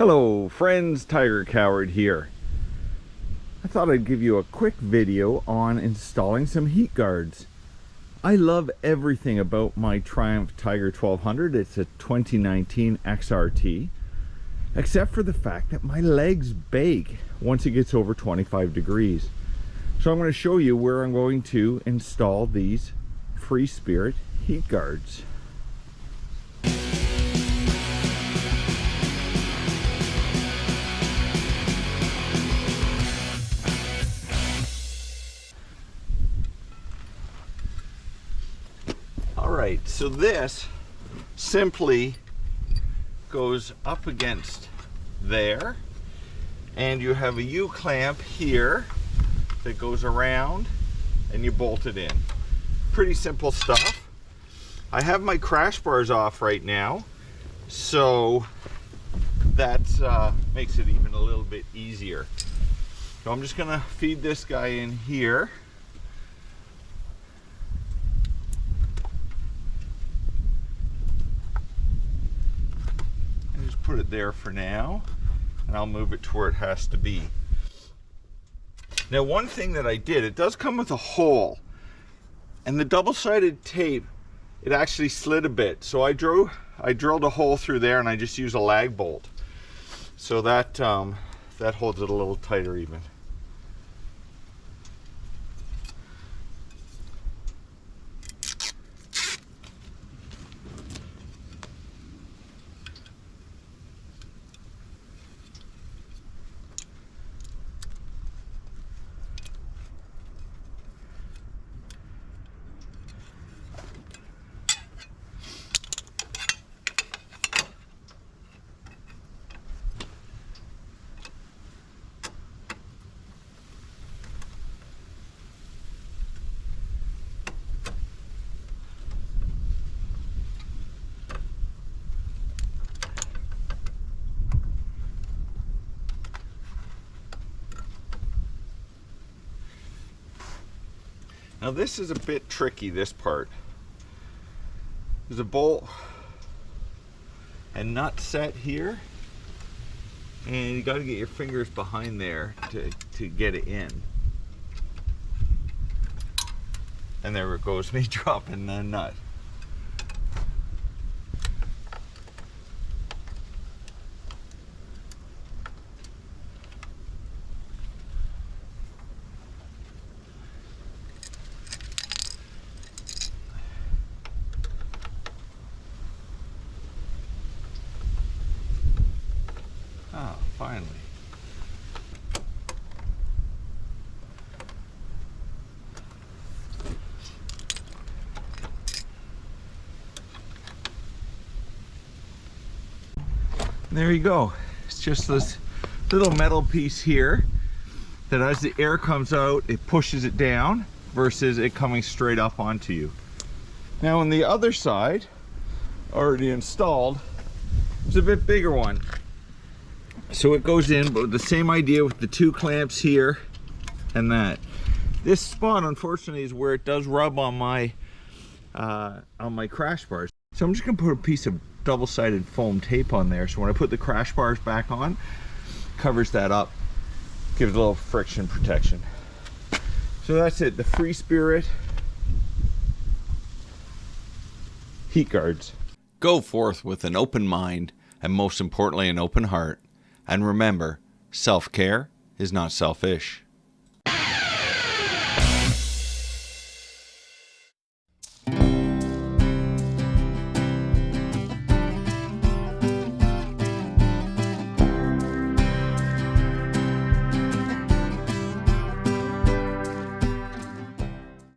Hello friends, Tiger Coward here. I thought I'd give you a quick video on installing some heat guards. I love everything about my Triumph Tiger 1200. It's a 2019 XRT, except for the fact that my legs bake once it gets over 25 degrees. So I'm going to show you where I'm going to install these Free Spirit heat guards. Alright, so this simply goes up against there, and you have a U-clamp here that goes around and you bolt it in. Pretty simple stuff. I have my crash bars off right now, so that makes it even a little bit easier. So I'm just gonna feed this guy in here. Put it there for now, and I'll move it to where it has to be. Now, one thing that I did, it does come with a hole, and the double-sided tape, it actually slid a bit, so I drilled a hole through there, and I just used a lag bolt, so that that holds it a little tighter even. Now this is a bit tricky, this part. There's a bolt and nut set here, and you got to get your fingers behind there to get it in. And there it goes, me dropping the nut. Ah, finally. There you go. It's just this little metal piece here that as the air comes out, it pushes it down versus it coming straight up onto you. Now on the other side, already installed, is a bit bigger one. So it goes in, but the same idea with the two clamps here and that. This spot, unfortunately, is where it does rub on my crash bars. So I'm just gonna put a piece of double-sided foam tape on there. So when I put the crash bars back on, covers that up, gives a little friction protection. So that's it, the Free Spirit heat guards. Go forth with an open mind and most importantly an open heart. And remember, self-care is not selfish.